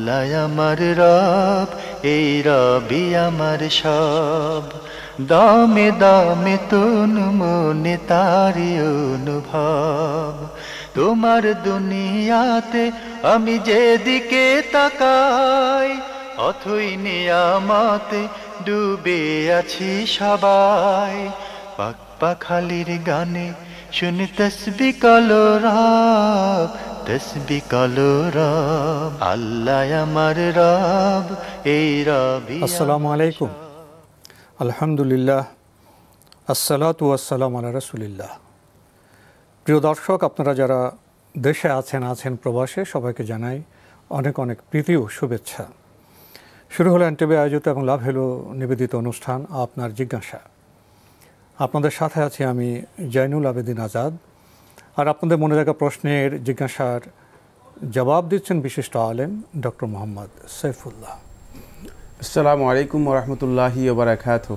আল্লাহ আমার রব, এই রবি আমার সব। দামে দামে তুন মনে তারি অনুভব। তোমার দুনিয়াতে আমি যেদিকে তাকাই, অথই নিয়ামতে ডুবে আছি সবাই। পাক পাখালির গানে শুনি তসবিহ কালো রব, তসবিহ কালো রব। আল্লাহ আমার রব, এই রবি। আসসালামু আলাইকুম, আলহামদুলিল্লাহ, আসসালাতু ওয়াসসালামু আলা রাসূলিল্লাহ। প্রিয় দর্শক, আপনারা যারা দেশে আছেন প্রবাসে, সবাইকে জানাই অনেক অনেক প্রীতি ও শুভেচ্ছা। শুরু হলো এনটিভি আয়োজিত এবং লাভ হলো নিবেদিত অনুষ্ঠান আপনার জিজ্ঞাসা। আপনাদের সাথে আছি আমি জয়নুল আবেদিন আজাদ। আর আপনাদের মনে রাখা প্রশ্নের জিজ্ঞাসার জবাব দিচ্ছেন বিশিষ্ট আলেম ডক্টর মোহাম্মদ সাইফুল্লাহ। আসসালামু আলাইকুম ওয়া রাহমাতুল্লাহি ওয়া বারাকাতুহু।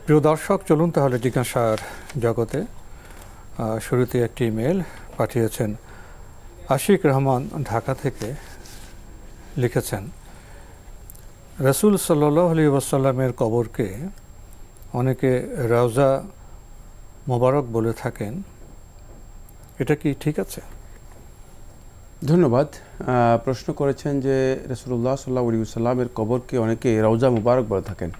প্রিয় দর্শক, চলুন তাহলে জিজ্ঞাসার জগতে। শুরুতে একটি ইমেল পাঠিয়েছেন আশিক রহমান, ঢাকা থেকে। লিখেছেন, রাসূল সাল্লাল্লাহু আলাইহি ওয়াসাল্লামের কবরকে অনেকে রওজা মোবারক বলে থাকেন, এটা কি ঠিক আছে? ধন্যবাদ। প্রশ্ন করেছেন যে রাসূলুল্লাহ সাল্লাল্লাহু আলাইহি ওয়াসাল্লামের কবরকে অনেকে রওজা মুবারক বলে থাকেন,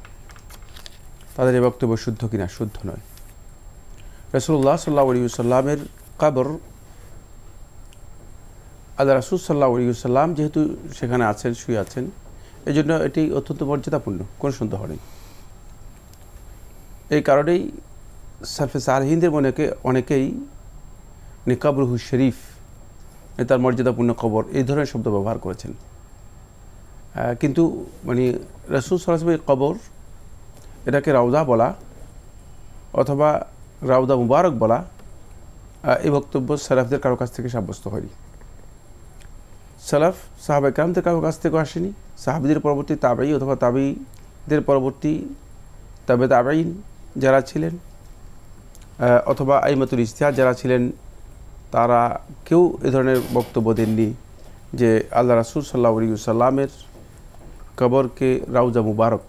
তাদের এই বক্তব্য শুদ্ধ কিনা? শুদ্ধ নয়। রাসূলুল্লাহ সাল্লাল্লাহু আলাইহি ওয়াসাল্লামের কবর, আল্লাহ রাসূল সাল্লাল্লাহু আলাইহি ওয়াসাল্লাম যেহেতু সেখানে আছেন, শুয়ে আছেন, এই জন্য এটি অত্যন্ত মর্যাদাপূর্ণ, কোনো সন্দেহ নেই। এই কারণেই সালফে সালেহিনদের অনেকেই কবরহু শরীফ, তার মর্যাদাপূর্ণ কবর, এই ধরনের শব্দ ব্যবহার করেছেন। কিন্তু রাসূল সাল্লাল্লাহু আলাইহি ওয়াসাল্লামের কবর, এটাকে রওজা বলা অথবা রওজা মুবারক বলা, এই বক্তব্য সালাফদের কারো কাছ থেকে সাব্যস্ত হয়নি। সালাফ সাহাবায়ে কেরামদের কারো কাছ থেকে আসেনি। সাহাবীদের পরবর্তী তাবেঈ অথবা তাবেঈদের পরবর্তী তাবেঈন যারা ছিলেন, অথবা আইমাতুল ইজতিহাদ যারা ছিলেন, তারা কেউ এ ধরনের বক্তব্য দেননি যে আল্লাহ রাসূল সাল্লাল্লাহু আলাইহি ওয়াসাল্লামের কবরকে রওজা মুবারক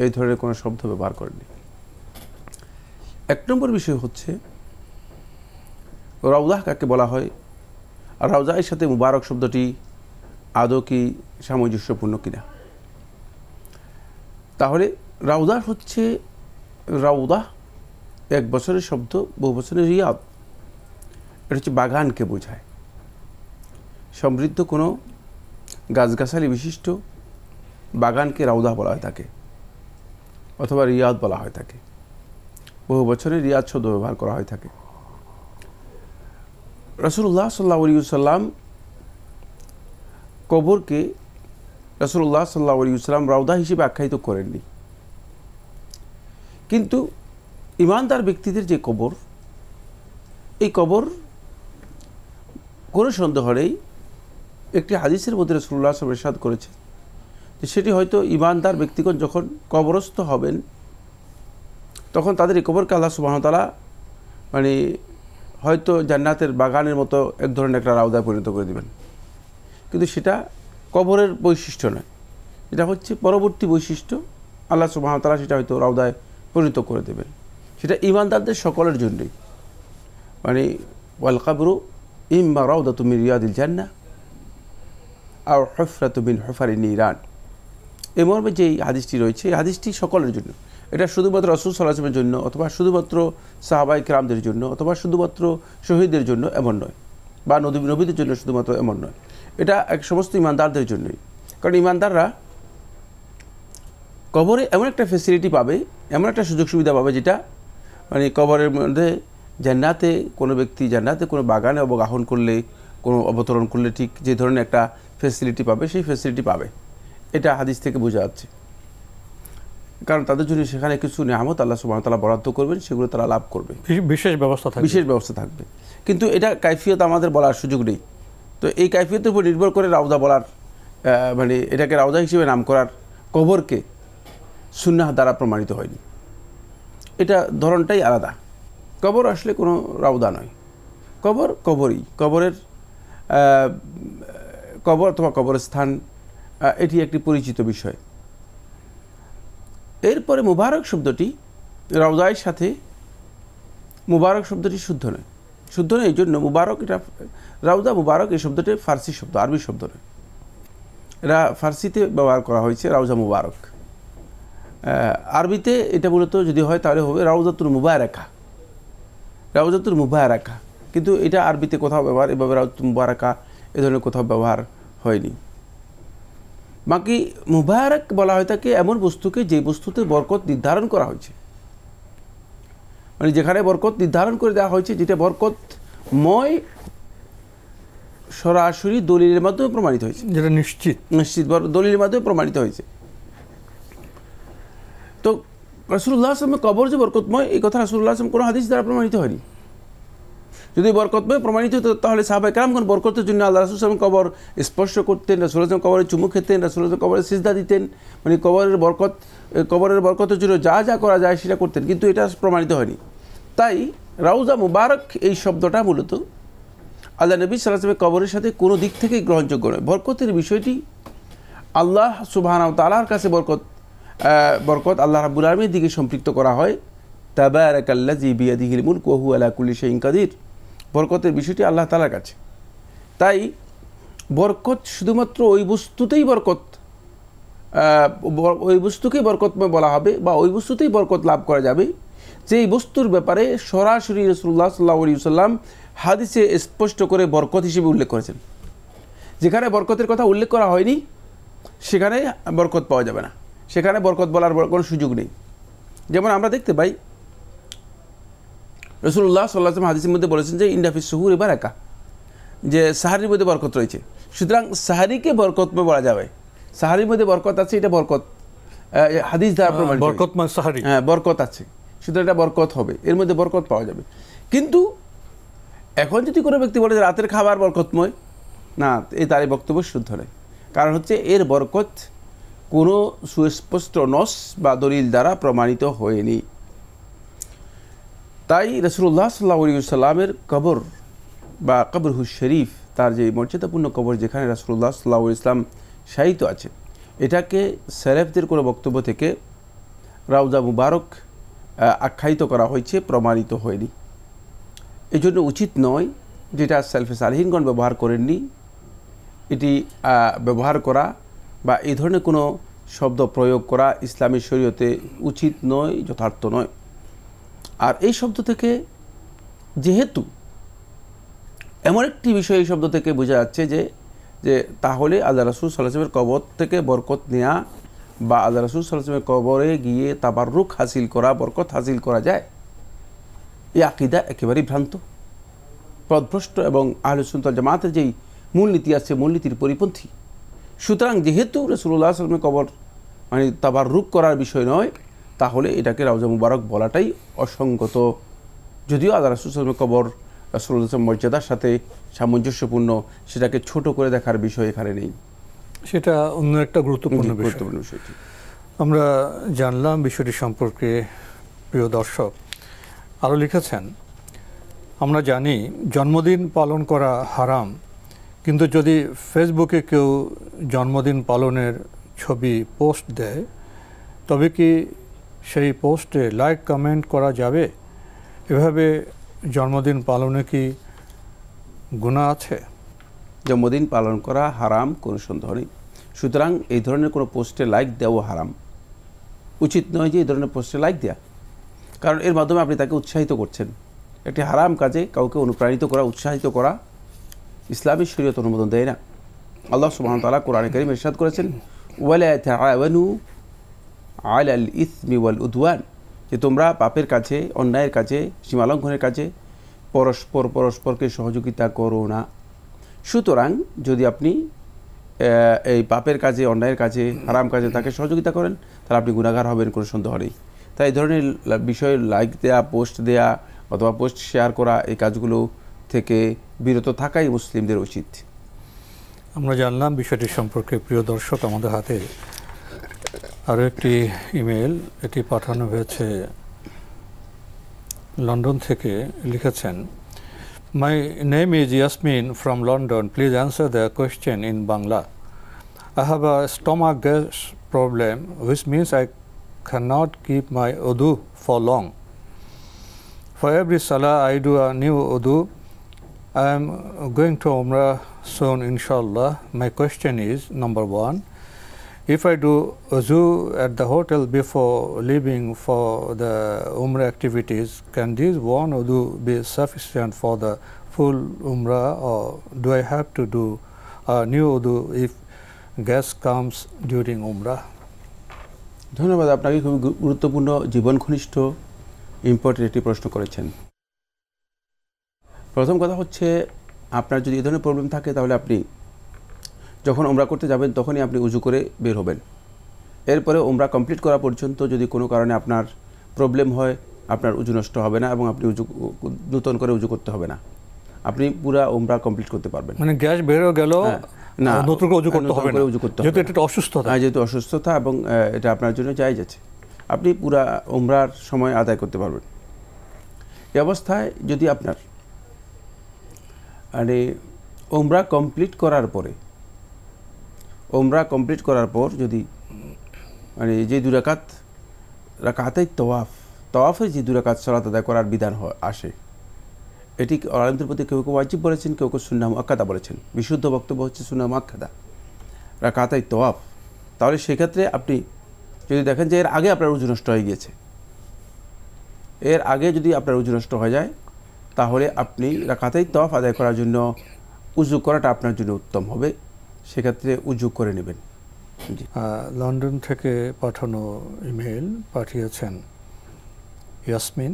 এই ধরনের কোনো শব্দ ব্যবহার করেননি। এক নম্বর বিষয় হচ্ছে রওজা কাকে বলা হয়, আর রওজার সাথে মুবারক শব্দটি আদৌ কি সামঞ্জস্যপূর্ণ কিনা। তাহলে রওজা হচ্ছে, রওজা এক বছরের শব্দ, বহু বছরের রিয়াদ। এটা হচ্ছে বাগানকে বোঝায়। সমৃদ্ধ কোনো গাছগাছালি বিশিষ্ট বাগানকে রওজা বলা হয় থাকে, অথবা রিয়াদ বলা হয় থাকে। বহু বছরের রিয়াদ শব্দ ব্যবহার করা হয় থাকে। রাসূলুল্লাহ সাল্লাল্লাহু আলাইহি ওয়াসাল্লাম কবরকে রাসূলুল্লাহ সাল্লাল্লাহু আলাইহি ওয়াসাল্লাম রওজা হিসেবে আখ্যায়িত করেননি। কিন্তু ঈমানদার ব্যক্তিদের যে কবর, এই কবর কোনো সন্দেহ নেই, একটি হাদিসের মধ্যে রাসূলুল্লাহ সাল্লাল্লাহু আলাইহি ওয়াসাল্লাম ইরশাদ করেছেন যে সেটি হয়তো ঈমানদার ব্যক্তিগণ যখন কবরস্থ হবেন, তখন তাদের এই কবরকে আল্লাহ সুবহানাহু ওয়া তাআলা হয়তো জান্নাতের বাগানের মতো এক ধরনের একটা রওজায় পরিণত করে দেবেন। কিন্তু সেটা কবরের বৈশিষ্ট্য নয়, এটা হচ্ছে পরবর্তী বৈশিষ্ট্য। আল্লাহ সুবহানাহু ওয়া তাআলা সেটা হয়তো রওজায় পরিণত করে দেবেন। সেটা ঈমানদারদের সকলের জন্যই। ওয়াল কবরু ইম্মা রাউদাতু মিন রিয়াদিল জান্নাহ আও হুফরাতু মিন হুফারিন নিরান। এই মর্মে যে হাদিসটি রয়েছে, এই হাদিসটি সকলের জন্য। এটা শুধুমাত্র রাসূল সাল্লাল্লাহু আলাইহি ওয়াসাল্লামের জন্য, অথবা শুধুমাত্র সাহাবায়ে কেরামদের জন্য, অথবা শুধুমাত্র শহীদদের জন্য এমন নয়, বা নবীদের জন্য শুধুমাত্র এমন নয়। এটা এক সমস্ত ঈমানদারদের জন্যই। কারণ ঈমানদাররা কবরে এমন একটা ফ্যাসিলিটি পাবে, এমন একটা সুযোগ সুবিধা পাবে, যেটা কবরের মধ্যে জান্নাতে কোনো ব্যক্তি জান্নাতে কোনো বাগানে অবগাহন করলে, কোনো অবতরণ করলে ঠিক যে ধরনের একটা ফ্যাসিলিটি পাবে, সেই ফ্যাসিলিটি পাবে। এটা হাদিস থেকে বোঝা যাচ্ছে। কারণ তাদের জন্য সেখানে কিছু নিয়ামত আল্লাহ সুবহানাহু ওয়া তাআলা বরাদ্দ করবেন, সেগুলো তারা লাভ করবে, বিশেষ ব্যবস্থা থাকবে। কিন্তু এটা কাইফিয়ত আমাদের বলার সুযোগ নেই। তো এই কাইফিয়তের উপর নির্ভর করে রওজা বলার, এটাকে রওজা হিসেবে নাম করার কবরকে সুন্নাহ দ্বারা প্রমাণিত হয়নি। এটা ধরনটাই আলাদা। কবর আসলে কোনো রওজা নয়, কবর কবরই। কবরের কবর অথবা কবরস্থান এটি একটি পরিচিত বিষয়। এরপরে মুবারক শব্দটি রওজার সাথে মুবারক শব্দটি শুদ্ধ নয়। শুদ্ধ নয় এই জন্য মুবারক, এটা রওজা মুবারক এই শব্দটি ফার্সি শব্দ, আরবি শব্দ নয়। এটা ফার্সিতে ব্যবহার করা হয়েছে রওজা মুবারক। আরবিতে এটা মূলত যদি হয় তাহলে হবে রাউজাতুল মুবারাকা, রাউজাতুল মুবারাকা। কিন্তু এটা আরবিতে কোথাও ব্যবহার এভাবে রাউজাতুল মুবারাকা এ ধরনের কোথাও ব্যবহার হয়নি। বাকি মুবারক বলা হয় থাকে এমন বস্তুকে যে বস্তুতে বরকত নির্ধারণ করা হয়েছে, মানে যেখানে বরকত নির্ধারণ করে দেওয়া হয়েছে, যেটা বরকতময় সরাসরি দলিলের মাধ্যমে প্রমাণিত হয়েছে, যেটা নিশ্চিত দলিলের মাধ্যমে প্রমাণিত হয়েছে। তো রাসূলুল্লাহ সাল্লাল্লাহু আলাইহি ওয়াসাল্লামের কবর যে বরকতময়, এই কথা রাসূলুল্লাহ সাল্লাল্লাহু আলাইহি ওয়াসাল্লাম কোনো হাদিস দ্বারা প্রমাণিত হয়নি। যদি বরকতময় প্রমাণিত হতো তাহলে সাহাবায়ে কেরামগণ বরকতের জন্য আল্লাহ রাসূল সাল্লাল্লাহু আলাইহি ওয়াসাল্লাম কবর স্পর্শ করতেন, রাসূল সাল্লাল্লাহু আলাইহি ওয়াসাল্লাম কবরে চুমু খেতেন, রাসূল সাল্লাল্লাহু আলাইহি ওয়াসাল্লাম কবরে সিজদা দিতেন, মানে কবরের বরকতের জন্য যা যা করা যায় সেটা করতেন, কিন্তু এটা প্রমাণিত হয়নি। তাই রাউজা মুবারক এই শব্দটা মূলত আল্লাহ নবী সাল্লাল্লাহু আলাইহি ওয়াসাল্লামের কবরের সাথে কোনো দিক থেকেই গ্রহণযোগ্য নয়। বরকতের বিষয়টি আল্লাহ সুবহানাহু ওয়া তাআলার কাছে বরকত আল্লাহ রাব্বুল আলামিনের দিকে সম্পৃক্ত করা হয়। তাবারাকাল্লাযী বিয়াদিহিল মুলকু ওয়া হুয়া আলা কুল্লি শাইইন কাদির। বরকতের বিষয়টি আল্লাহ তাআলার কাছে। তাই বরকত শুধুমাত্র ওই বস্তুতেই ওই বস্তুকেই বরকতময় বলা হবে বা ওই বস্তুতেই বরকত লাভ করা যাবে যেই বস্তুর ব্যাপারে সরাসরি রাসূলুল্লাহ সাল্লাল্লাহু আলাইহি ওয়াসাল্লাম হাদিসে স্পষ্ট করে বরকত হিসেবে উল্লেখ করেছেন। যেখানে বরকতের কথা উল্লেখ করা হয়নি সেখানে বরকত পাওয়া যাবে না, সেখানে বরকত বলার কোনো সুযোগ নেই। যেমন আমরা দেখতে পাই রাসূলুল্লাহ সাল্লাল্লাহু আলাইহি ওয়াসাল্লাম হাদিসের মধ্যে বলেছেন যে ইন্না ফিস সুহুরি বারাকা, যে সাহারির মধ্যে বরকত রয়েছে। সুতরাং সাহারিকে বরকতময় বলা যাবে, সাহারির মধ্যে বরকত আছে, এটা বরকত হাদিস দ্বারা প্রমাণিত। বরকতময় সাহারি, হ্যাঁ বরকত আছে, সুতরাং এটা বরকত হবে, এর মধ্যে বরকত পাওয়া যাবে। কিন্তু এখন যদি কোনো ব্যক্তি বলে যে রাতের খাবার বরকতময়, না, তার এই বক্তব্য শুদ্ধ নয়। কারণ হচ্ছে এর বরকত কোনো সুস্পষ্ট নস বা দলিল দ্বারা প্রমাণিত হয়নি। তাই রাসূলুল্লাহ সাল্লাল্লাহু আলাইহি ওয়াসাল্লামের কবর বা কবরুল শরীফ, তার যে মর্যাদাপূর্ণ কবর যেখানে রাসূলুল্লাহ সাল্লাল্লাহু আলাইহি ওয়াসাল্লাম শায়িত আছে, এটাকে সেলেফদের কোনো বক্তব্য থেকে রাউজা মুবারক আখ্যায়িত করা হয়েছে, প্রমাণিত হয়নি। এই জন্য উচিত নয়, যেটা সেলফে সালিহিনগণ ব্যবহার করেননি, এটি ব্যবহার করা বা এই ধরনের কোনো শব্দ প্রয়োগ করা ইসলামী শরীয়তে উচিত নয়, যথার্থ নয়। আর এই শব্দ থেকে যেহেতু এমন একটি বিষয় এই শব্দ থেকে বোঝা যাচ্ছে যে তাহলে আল্লাহ রাসূল সাল্লাল্লাহু আলাইহি ওয়াসাল্লামের কবর থেকে বরকত নেওয়া বা আল্লাহ রাসূল সাল্লাল্লাহু আলাইহি ওয়াসাল্লামের কবরে গিয়ে তাবাররুক হাসিল করা, বরকত হাসিল করা যায়, এই আকীদা একেবারেই ভ্রান্ত, পথভ্রষ্ট এবং আহলে সুন্নাত ওয়াল জামাতের যেই মূলনীতি আছে মূলনীতির পরিপন্থী। সুতরাং যেহেতু রাসূলুল্লাহ সাল্লাল্লাহু আলাইহি ওয়াসাল্লামের কবর মানে তাবাররুক করার বিষয় নয়, তাহলে এটাকে রাউজা মুবারক বলাটাই অসঙ্গত। যদিও আল্লাহ রাসূল সাল্লাল্লাহু আলাইহি ওয়াসাল্লামের কবর রাসূলুল্লাহ সাল্লাল্লাহু আলাইহি ওয়াসাল্লামের মর্যাদার সাথে সামঞ্জস্যপূর্ণ, সেটাকে ছোট করে দেখার বিষয় এখানে নেই, সেটা অন্য একটা গুরুত্বপূর্ণ বিষয়। আমরা জানলাম বিষয়টি সম্পর্কে। প্রিয় দর্শক আরও লিখেছেন, আমরা জানি জন্মদিন পালন করা হারাম, কিন্তু যদি ফেসবুকে কেউ জন্মদিন পালনের ছবি পোস্ট দেয় তবে কি সেই পোস্টে লাইক কমেন্ট করা যাবে? এভাবে জন্মদিন পালনে কি গুনাহ আছে? জন্মদিন পালন করা হারাম, কোনো সন্দেহ নেই। সুতরাং এই ধরনের কোনো পোস্টে লাইক দেওয়া হারাম, উচিত নয় যে এই ধরনের পোস্টে লাইক দেওয়া, কারণ এর মাধ্যমে আপনি তাকে উৎসাহিত করছেন। একটি হারাম কাজে কাউকে অনুপ্রাণিত করা, উৎসাহিত করা ইসলামী শরীয়ত অনুমোদন দেয় না। আল্লাহ সুবহানাহু ওয়া তাআলা কোরআনে কারীমে ইরশাদ করেছেন, ওয়ালা তাআওয়ানু আলাল ইসমি ওয়াল উদওয়ান, যে তোমরা পাপের কাছে, অন্যায়ের কাছে, সীমালঙ্ঘনের কাছে পরস্পরকে সহযোগিতা করো না। সুতরাং যদি আপনি এই পাপের কাজে, অন্যায়ের কাজে, হারাম কাজে তাকে সহযোগিতা করেন তাহলে আপনি গুনাহগার হবেন, কোনো সন্দেহ নেই। তাই এই ধরনের বিষয়ে লাইক দেয়া, পোস্ট দেয়া অথবা পোস্ট শেয়ার করা, এই কাজগুলো থেকে বিরত থাকাই মুসলিমদের উচিত। আমরা জানলাম বিষয়টি সম্পর্কে। প্রিয় দর্শক, আমাদের হাতে আরও একটি ইমেল, এটি পাঠানো হয়েছে লন্ডন থেকে। লিখেছেন, my name is Yasmin from London, please answer the question in Bangla. I have a stomach gas problem, which means I cannot keep my wudu for long. For every salah I do a new wudu. I am going to Umrah soon, inshallah. My question is, number one, if I do wudu at the hotel before leaving for the Umrah activities, can this one wudu be sufficient for the full Umrah, or do I have to do a new wudu if gas comes during Umrah? ধন্যবাদ, আপনাকে খুব গুরুত্বপূর্ণ জীবন ঘনিষ্ঠ important একটি প্রশ্ন করেছেন। প্রথম কথা হচ্ছে, আপনার যদি এই ধরনের প্রবলেম থাকে তাহলে আপনি যখন উমরা করতে যাবেন তখনই আপনি উজু করে বের হবেন। এরপরে উমরা কমপ্লিট করা পর্যন্ত যদি কোনো কারণে আপনার প্রবলেম হয়, আপনার উজু নষ্ট হবে না এবং আপনি নতুন করে উজু করতে হবে না, আপনি পুরা উমরা কমপ্লিট করতে পারবেন। মানে গ্যাস বেরো গেল না, নতুন করে উজু করতে হবে না, যেহেতু এটা অসুস্থতা। যেহেতু অসুস্থতা এবং এটা আপনার জন্য জায়েজ আছে, আপনি পুরা উমরার সময় আদায় করতে পারবেন। এই অবস্থায় যদি আপনার মানে উমরা কমপ্লিট করার পর যদি মানে যে দুই রাকাতেই তওয়াফে যে দুই রাকাত সালাত আদায় করার বিধান আসে, এটি আলেমদের প্রতি কেউ কেউ ওয়াজিব বলেছেন, কেউ কেউ সুন্নাহ মুআক্কাদা বলেছেন। বিশুদ্ধ বক্তব্য হচ্ছে সুন্নাহ মুআক্কাদা, রাকাতেই তওয়াফ। তাহলে সেক্ষেত্রে আপনি যদি দেখেন যে এর আগে আপনার উজু নষ্ট হয়ে গিয়েছে, এর আগে যদি আপনার উজু নষ্ট হয়ে যায়, তাহলে আপনি রাকাতেই তওয়াফ আদায় করার জন্য উজু করাটা আপনার জন্য উত্তম হবে, সেক্ষেত্রে উজু করে নেবেন। লন্ডন থেকে পাঠানো ইমেল পাঠিয়েছেন ইয়াসমিন।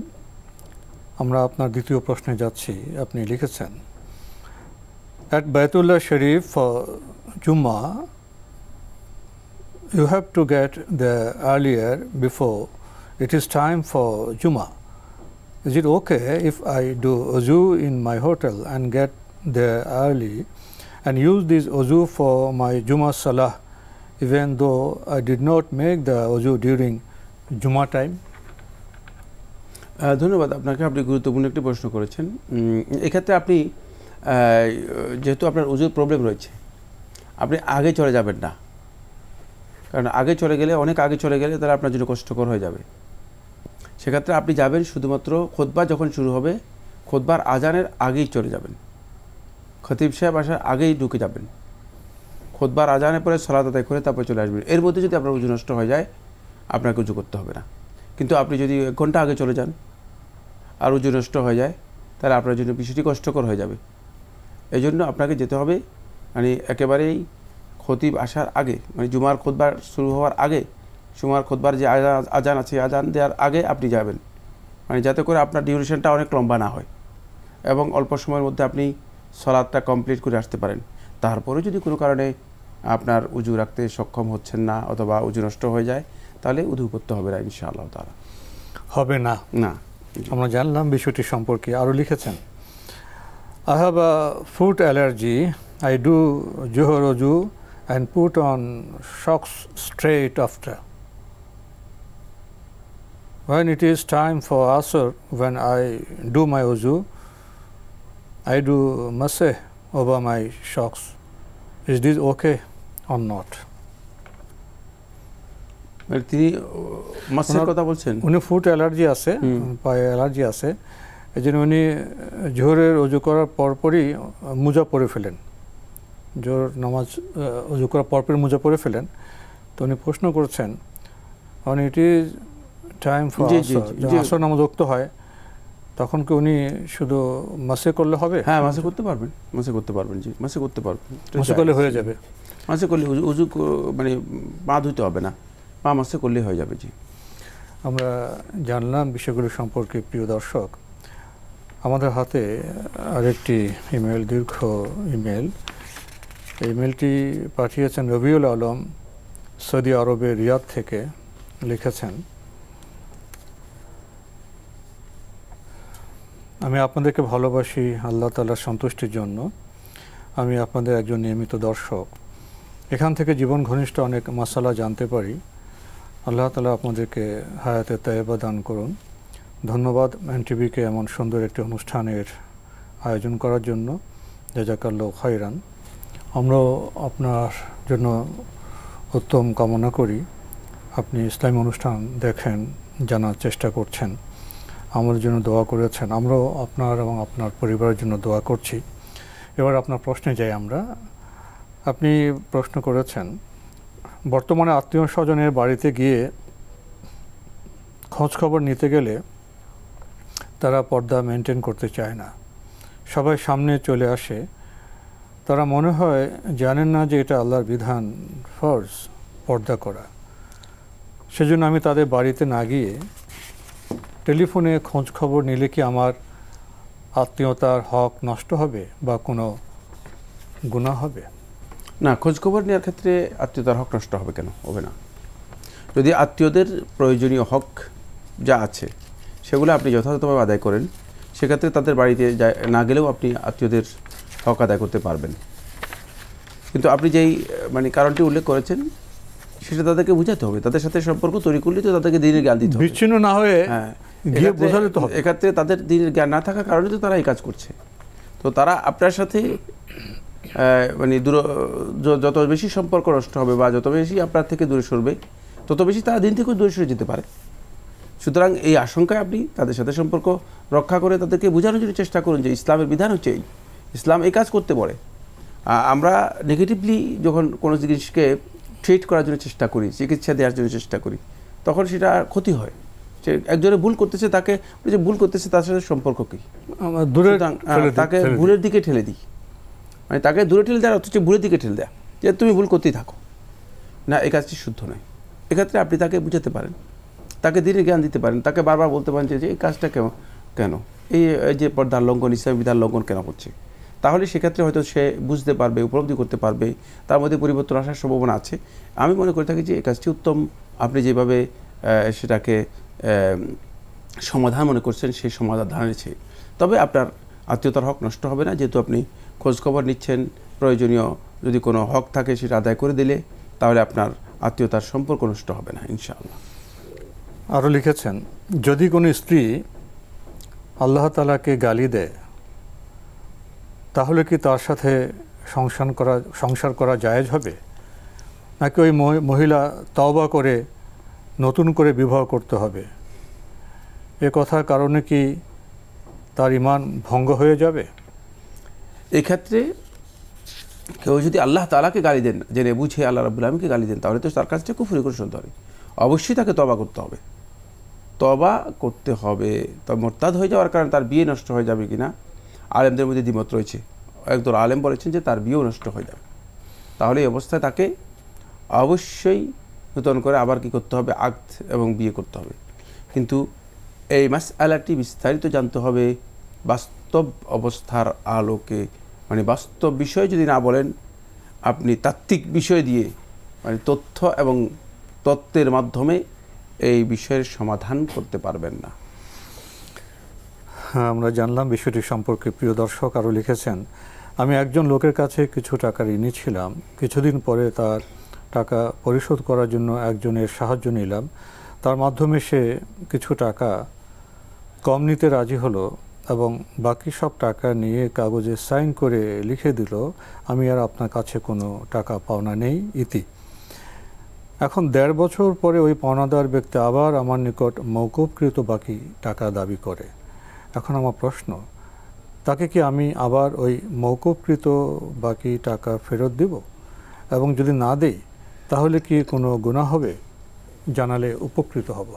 আমরা আপনার দ্বিতীয় প্রশ্নে যাচ্ছি। আপনি লিখেছেন, at Baytullah Sharif for Jummah you have to get there earlier before it is time for Jummah. Is it okay if I do wuzu in my hotel and get there early and use this wuzu for my Jummah Salah even though I did not make the wuzu during Jummah time? ধন্যবাদ আপনাকে, আপনি গুরুত্বপূর্ণ একটি প্রশ্ন করেছেন। এক্ষেত্রে আপনি যেহেতু আপনার উজুর প্রবলেম রয়েছে, আপনি আগে চলে যাবেন না, কারণ অনেক আগে চলে গেলে তাহলে আপনার জন্য কষ্টকর হয়ে যাবে। সেক্ষেত্রে আপনি যাবেন শুধুমাত্র খুতবা যখন শুরু হবে, খুতবার আজানের আগেই চলে যাবেন, খতিব সাহেব আসার আগেই ঢুকে যাবেন, খুতবার আজানের পরে সালাত আদায় করে তারপরে চলে আসবেন। এর মধ্যে যদি আপনার উজু নষ্ট হয়ে যায়, আপনাকে উজু করতে হবে না। কিন্তু আপনি যদি 1 ঘন্টা আগে চলে যান আর উজু নষ্ট হয়ে যায়, তাহলে আপনার জন্য বিষয়টি কষ্টকর হয়ে যাবে। এই জন্য আপনাকে যেতে হবে মানে একেবারেই খতিব আসার আগে, মানে জুমার খুতবার শুরু হওয়ার আগে, জুমার খুতবার যে আজান আছে, আজান দেওয়ার আগে আপনি যাবেন, মানে যাতে করে আপনার ডিউরেশনটা অনেক লম্বা না হয় এবং অল্প সময়ের মধ্যে আপনি সালাতটা কমপ্লিট করে আসতে পারেন। তারপরে যদি কোনো কারণে আপনার উজু রাখতে সক্ষম হচ্ছেন না অথবা উজু নষ্ট হয়ে যায়, তাহলে উজু করতে হবে না ইনশাআল্লাহ তাআলা। হবে না? না, আমরা জানলাম বিষয়টি সম্পর্কে। আরও লিখেছেন, I have a food allergy. I do Zuhur wudu and put on socks straight after. When it is time for Asr, when I do my wudu, I do masah over my socks. Is this okay or not? তিনি মাসের কথা বলছেন, উনি food allergy আছে, পায়ে allergy আছে, এই জন্য উনি জোহরের অজু করার পরপরই মোজা পরে ফেলেন, জোহর নামাজ অজু করার পরপরই মোজা পরে ফেলেন। তো উনি প্রশ্ন করছেন, কারণ ইট ইজ টাইম ফর আসর নামাজ ওক্ত হয়, তখন কি উনি শুধু মাসে করলে হবে? হ্যাঁ, মাসে করতে পারবেন, মাসে করতে পারবেন, জি মাসে করতে পারবেন, মাসে করলে হয়ে যাবে। মাসে করলে উজু মানে পা ধুতে হবে না, পা মাসে করলে হয়ে যাবে। জি, আমরা জানলাম বিষয়গুলো সম্পর্কে। প্রিয় দর্শক, আমাদের হাতে আরেকটি ইমেল, দীর্ঘ ইমেল। এই ইমেলটি পাঠিয়েছেন রবিউল আলম, সৌদি আরবের রিয়াদ থেকে। লিখেছেন, আমি আপনাদেরকে ভালোবাসি আল্লাহ তাআলার সন্তুষ্টির জন্য। আমি আপনাদের একজন নিয়মিত দর্শক। এখান থেকে জীবন ঘনিষ্ঠ অনেক মাসালা জানতে পারি। আল্লাহ তাআলা আপনাদেরকে হায়াতে তাইয়্যিবা দান করুন। ধন্যবাদ এনটিভিকে এমন সুন্দর একটি অনুষ্ঠানের আয়োজন করার জন্য। জাযাকাল্লাহু খায়রান। আমরাও আপনার জন্য উত্তম কামনা করি। আপনি ইসলামী অনুষ্ঠান দেখেন, জানার চেষ্টা করছেন, আমাদের জন্য দোয়া করেছেন, আমরাও আপনার এবং আপনার পরিবারের জন্য দোয়া করছি। এবার আপনার প্রশ্নে যাই আমরা। আপনি প্রশ্ন করেছেন, বর্তমানে আত্মীয় স্বজনের বাড়িতে গিয়ে খোঁজ খবর নিতে গেলে তারা পর্দা মেনটেন করতে চায় না, সবাই সামনে চলে আসে। তারা মনে হয় জানেন না যে এটা আল্লাহর বিধান, ফরজ পর্দা করা। সেজন্য আমি তাদের বাড়িতে না গিয়ে টেলিফোনে খোঁজ খবর নিলে কি আমার আত্মীয়তার হক নষ্ট হবে বা কোনো গুনাহ হবে? না, খোঁজখবর নেওয়ার ক্ষেত্রে আত্মীয়তার হক নষ্ট হবে কেন? হবে না। যদি আত্মীয়দের প্রয়োজনীয় হক যা আছে সেগুলো আপনি যথাযথভাবে আদায় করেন, সেক্ষেত্রে তাদের বাড়িতে না গেলেও আপনি আত্মীয়দের হক আদায় করতে পারবেন। কিন্তু আপনি যেই কারণটি উল্লেখ করেছেন সেটা তাদেরকে বোঝাতে হবে। তাদের সাথে সম্পর্ক তৈরি করলে তো তাদেরকে দিনের জ্ঞান দিতে হবে, বিচ্ছিন্ন না হয়ে গিয়ে বোঝালে তো হবে। এক্ষেত্রে তাদের দিনের জ্ঞান না থাকার কারণে তো তারা এই কাজ করছে। তো তারা আপনার সাথে যত বেশি সম্পর্ক নষ্ট হবে বা যত বেশি আপনার থেকে দূরে সরবে, তত বেশি তারা দিন থেকে দূরে সরে যেতে পারে। সুতরাং এই আশঙ্কায় আপনি তাদের সাথে সম্পর্ক রক্ষা করে তাদেরকে বোঝানোর জন্য চেষ্টা করুন যে ইসলামের বিধান হচ্ছে এই, ইসলাম এই কাজ করতে বলে। আমরা নেগেটিভলি যখন কোনো জিনিসকে ট্রিট করার জন্য চেষ্টা করি, চিকিৎসা দেওয়ার জন্য চেষ্টা করি, তখন সেটা ক্ষতি হয়। সে একজনে ভুল করতেছে, তাকে যে ভুল করতেছে তার সাথে সম্পর্ক কী, তাকে ভুলের দিকে ঠেলে দিই। তাকে দূরে ঠেলে দেওয়ার অথচ ভুলের দিকে ঠেলে দেয়া, যে তুমি ভুল করতেই থাকো না, এই কাজটি শুদ্ধ নয়। এক্ষেত্রে আপনি তাকে বুঝাতে পারেন, তাকে দিনের জ্ঞান দিতে পারেন, তাকে বারবার বলতে পারেন যে এই কাজটা কেন এই যে পর্দার লঙ্ঘন, ইসলামী বিধান লঙ্ঘন কেন হচ্ছে। তাহলে সেক্ষেত্রে হয়তো সে বুঝতে পারবে, উপলব্ধি করতে পারবে, তার মধ্যে পরিবর্তন আসার সম্ভাবনা আছে। আমি মনে করে থাকি যে এই কাজটি উত্তম। আপনি যেভাবে সেটাকে সমাধান মনে করছেন সেই সমাধান ধারণেছে। তবে আপনার আত্মীয়তার হক নষ্ট হবে না, যেহেতু আপনি খোঁজখবর নিচ্ছেন, প্রয়োজনীয় যদি কোনো হক থাকে সেটা আদায় করে দিলে তাহলে আপনার আত্মীয়তার সম্পর্ক নষ্ট হবে না ইনশাআল্লাহ। আরও লিখেছেন, যদি কোনো স্ত্রী আল্লাহ তাআলাকে গালি দেয় তাহলে কি তার সাথে সংসার করা জায়েজ হবে, নাকি ওই মহিলা তওবা করে নতুন করে বিবাহ করতে হবে? এ কথার কারণে কি তার ঈমান ভঙ্গ হয়ে যাবে? এক্ষেত্রে কেউ যদি আল্লাহ তাআলাকে গালি দেন, জেনে বুঝে আল্লাহ রাব্বুল আলামিনকে গালি দেন, তাহলে তো তার কাছ থেকে কুফরি করে শুনতে হবে। অবশ্যই তাকে তওবা করতে হবে, তওবা করতে হবে। তবে মোরতাদ হয়ে যাওয়ার কারণে তার বিয়ে নষ্ট হয়ে যাবে কিনা আলেমদের মধ্যে দ্বিমত রয়েছে। একদল আলেম বলেছেন যে তার বিয়েও নষ্ট হয়ে যাবে। তাহলে এই অবস্থায় তাকে অবশ্যই নতুন করে আবার কি করতে হবে, আকদ এবং বিয়ে করতে হবে। কিন্তু এই মাসআলাটি বিস্তারিত জানতে হবে বাস্তব অবস্থার আলোকে। বাস্তব বিষয় যদি না বলেন, আপনি তাত্ত্বিক বিষয় দিয়ে তথ্য এবং তত্ত্বের মাধ্যমে এই বিষয়ের সমাধান করতে পারবেন না। হ্যাঁ, আমরা জানলাম বিষয়টি সম্পর্কে। প্রিয় দর্শক আরও লিখেছেন, আমি একজন লোকের কাছে কিছু টাকা ঋণী ছিলাম। কিছুদিন পরে তার টাকা পরিশোধ করার জন্য একজনের সাহায্য নিলাম। তার মাধ্যমে সে কিছু টাকা কম নিতে রাজি হলো এবং বাকি সব টাকা নিয়ে কাগজে সাইন করে লিখে দিল, আমি আর আপনার কাছে কোনো টাকা পাওনা নেই, ইতি। এখন 1.5 বছর পরে ওই পাওনাদার ব্যক্তি আবার আমার নিকট মওকুফকৃত বাকি টাকা দাবি করে। এখন আমার প্রশ্ন, তাকে কি আমি আবার ওই মওকুফকৃত বাকি টাকা ফেরত দেব? এবং যদি না দেই তাহলে কি কোনো গুনাহ হবে? জানালে উপকৃত হব।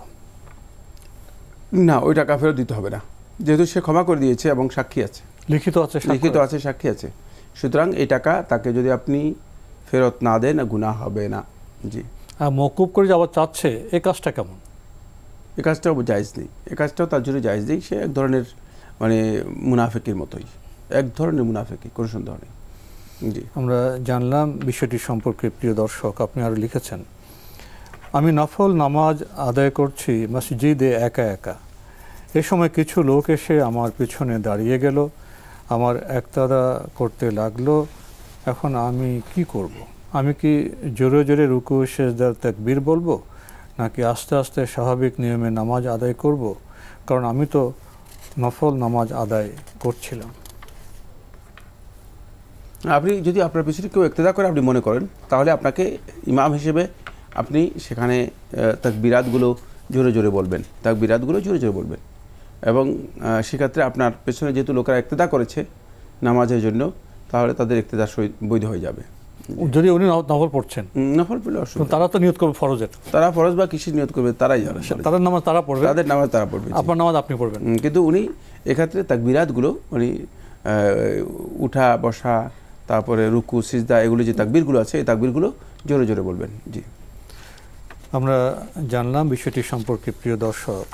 না, ওই টাকা ফেরত দিতে হবে না, যেহেতু সে ক্ষমা করে দিয়েছে এবং সাক্ষী আছে, লিখিত আছে, সাক্ষী আছে। সুতরাং এই টাকা তাকে যদি আপনি ফেরত না দেন, গুনাহ হবে না। জি, মওকুফ করে যাওয়া চাচ্ছে, এই কাজটা কেমন? এই কাজটাও জায়েজ নেই, এই কাজটাও তার জন্য জায়েজ নেই। সে এক ধরনের মুনাফিকের মতোই, এক ধরনের মুনাফিকি, কোনো সন্দেহ নেই। জি, আমরা জানলাম বিষয়টি সম্পর্কে। প্রিয় দর্শক, আপনি আরও লিখেছেন, আমি নফল নামাজ আদায় করছি মসজিদে একা একা। এ সময় কিছু লোক এসে আমার পিছনে দাঁড়িয়ে গেল, আমার একতারা করতে লাগলো। এখন আমি কি করব? আমি কি জোরে জোরে রুকু সেজদার তাকবীর বলবো, নাকি আস্তে আস্তে স্বাভাবিক নিয়মে নামাজ আদায় করব? কারণ আমি তো নফল নামাজ আদায় করছিলাম। আপনি যদি আপনার পিছনে কেউ ইক্তেদা করে আপনি মনে করেন, তাহলে আপনাকে ইমাম হিসেবে আপনি সেখানে তাকবীরাতগুলো জোরে জোরে বলবেন, তাকবীরাতগুলো জোরে জোরে বলবেন। এবং সেক্ষেত্রে আপনার পেছনে যেহেতু লোকেরা ইক্তেদা করেছে নামাজের জন্য, তাহলে তাদের ইক্তেদা বৈধ হয়ে যাবে। যদি উনি নফল পড়ছেন, নফল পড়লে অসুবিধা, তারা তো নিয়ত করবে ফরজের, তারা ফরজ বা কিসের নিয়ত করবে তারাই জানে, তাদের নামাজ তারা পড়বে, তাদের নামাজ তারা পড়বে, আপনার নামাজ আপনি পড়বেন। কিন্তু উনি এক্ষেত্রে তাকবীরাতগুলো উনি উঠা বসা, তারপরে রুকু সিজদা, এগুলো যে তাকবীরগুলো আছে এই তাকবীরগুলো জোরে জোরে বলবেন। জি, আমরা জানলাম বিষয়টি সম্পর্কে। প্রিয় দর্শক,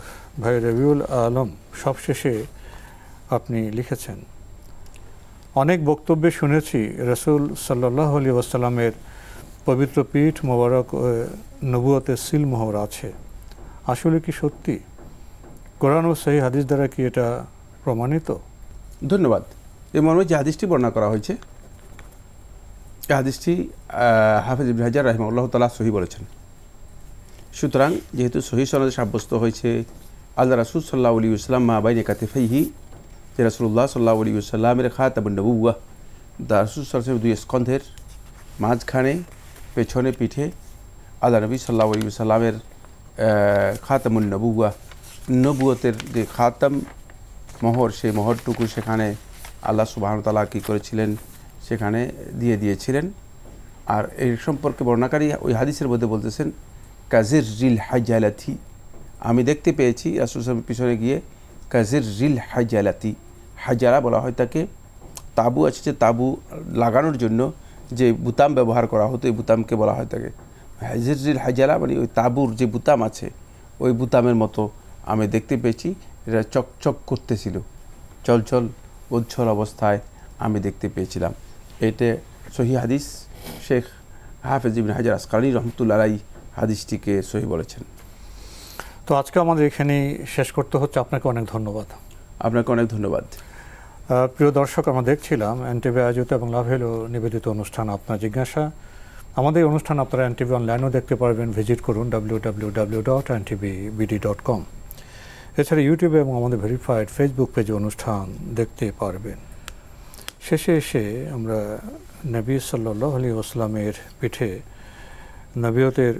ভাই রবিউল আলম সবশেষে আপনি লিখেছেন, অনেক বক্তব্যে শুনেছি রাসূল সাল্লাল্লাহু আলাইহি ওয়াসাল্লামের পবিত্র পীঠ মোবারক নবুয়তের সিলমোহর আছে, আসলে কি সত্যি? কোরআন ও সহিহ হাদিস দ্বারা কি এটা প্রমাণিত? ধন্যবাদ। এই মর্মে যে হাদিসটি বর্ণনা করা হয়েছে, এই হাদিসটি হাফেজ ইবনে হাজার রাহিমাহুল্লাহ তাআলা সহিহ বলেছেন। সুতরাং যেহেতু সহিহ সনদে সাব্যস্ত হয়েছে আল্লাহ রাসূল সাল্লাল্লাহু আলাইহি ওয়াসাল্লাম মা বাইনা কাতিফাইহি, যে রাসূলুল্লাহ সাল্লাল্লাহু আলাইহি ওয়াসাল্লামের খাতামুন নবুওয়াহ, রাসূল সাল্লাল্লাহু আলাইহি ওয়াসাল্লামের দুই স্কন্ধের মাঝখানে পেছনে পিঠে আল্লাহ নবী সাল্লাল্লাহু আলাইহি ওয়াসাল্লামের খাতামুন নবুওয়াহ, নবুয়তের যে খাতাম মোহর, সেই মোহরটুকু সেখানে আল্লাহ সুবহানাহু ওয়া তাআলা কী করেছিলেন, সেখানে দিয়ে দিয়েছিলেন। আর এই সম্পর্কে বর্ণাকারী ওই হাদিসের মধ্যে বলতেছেন, কাজির রিল হাজালাতি, আমি দেখতে পেয়েছি রাসূল সাল্লাল্লাহু পিছনে গিয়ে কাজির রিল হাজালাতি, হাজারা বলা হয় তাকে, তাবু আছে যে তাবু লাগানোর জন্য যে বুতাম ব্যবহার করা হতো, এই বুতামকে বলা হয় তাকে হাজির রিল হাজালা, মানে ওই তাবুর যে বুতাম আছে ওই বুতামের মতো আমি দেখতে পেয়েছি, এটা চকচক করতেছিল, চলচল উজ্জ্বল অবস্থায় আমি দেখতে পেয়েছিলাম। এটা সহিহ হাদিস। শেখ হাফেজ ইবনে হাজার আসকালানী রহমতুল্লাহ আলাইহি হাদিসটিকে সহিহ বলেছেন। তো আজকে আমাদের এখানেই শেষ করতে হচ্ছে। আপনাকে অনেক ধন্যবাদ। আপনাকে অনেক ধন্যবাদ। প্রিয় দর্শক, আমরা দেখছিলাম এনটিভি আয়োজিত এবং লাভেলো নিবেদিত অনুষ্ঠান আপনার জিজ্ঞাসা। আমাদের অনুষ্ঠান আপনারা এনটিভি অনলাইনেও দেখতে পারবেন, ভিজিট করুন www.ntvbd.com। এছাড়া ইউটিউবে এবং আমাদের ভেরিফাইড ফেসবুক পেজে অনুষ্ঠান দেখতে পারবেন। শেষে এসে আমরা নবী সাল্লাল্লাহু আলাইহি ওয়াসাল্লামের পিঠে নবুয়তের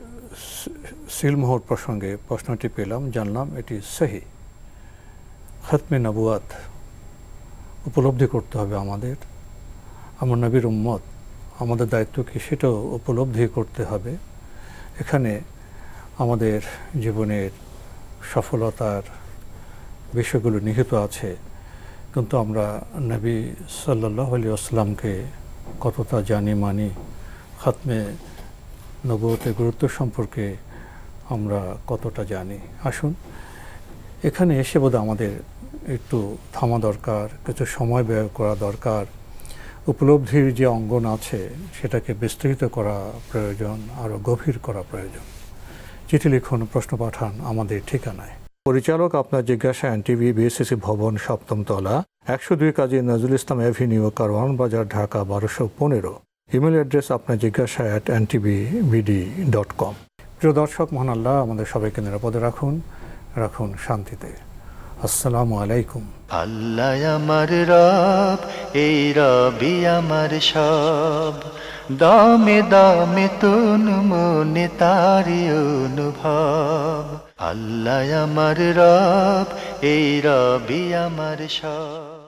সিলমোহর প্রসঙ্গে প্রশ্নটি পেলাম, জানলাম এটি সহিহ। খতমে নবুয়াত উপলব্ধি করতে হবে আমাদের, আমার নবীর উম্মত, আমাদের দায়িত্ব কি সেটাও উপলব্ধি করতে হবে। এখানে আমাদের জীবনের সফলতার বিষয়গুলো নিহিত আছে, কিন্তু আমরা নবী সাল্লাল্লাহু আলাইহি ওয়াসাল্লামকে কতটা জানি মানি, খতমে নবুয়তের গুরুত্ব সম্পর্কে আমরা কতটা জানি। আসুন এখানে এসে বোধহয় আমাদের একটু থামা দরকার, কিছু সময় ব্যয় করা দরকার, উপলব্ধির যে অঙ্গন আছে সেটাকে বিস্তৃত করা প্রয়োজন, আরও গভীর করা প্রয়োজন। চিঠি লিখুন, প্রশ্ন পাঠান আমাদের ঠিকানায়। পরিচালক আপনার জিজ্ঞাসা, এনটিভি, বিএসসিসি ভবন, 7ম তলা, 102 কাজী নজরুল ইসলাম অ্যাভিনিউ, কারওয়ান বাজার, ঢাকা 1215। ইমেল অ্যাড্রেস আপনার জিজ্ঞাসা @ntvbd.com। প্রিয় দর্শক, মহান আল্লাহ আমাদের সবাইকে নিরাপদে রাখুন, রাখুন শান্তিতে। আসসালামু আলাইকুম। আল্লাহ আমার রব, এই রবি আমার সব, দামে দামে তুন মনে তারি অনুভব। আল্লাহ আমার রব, এই রবি আমার সব।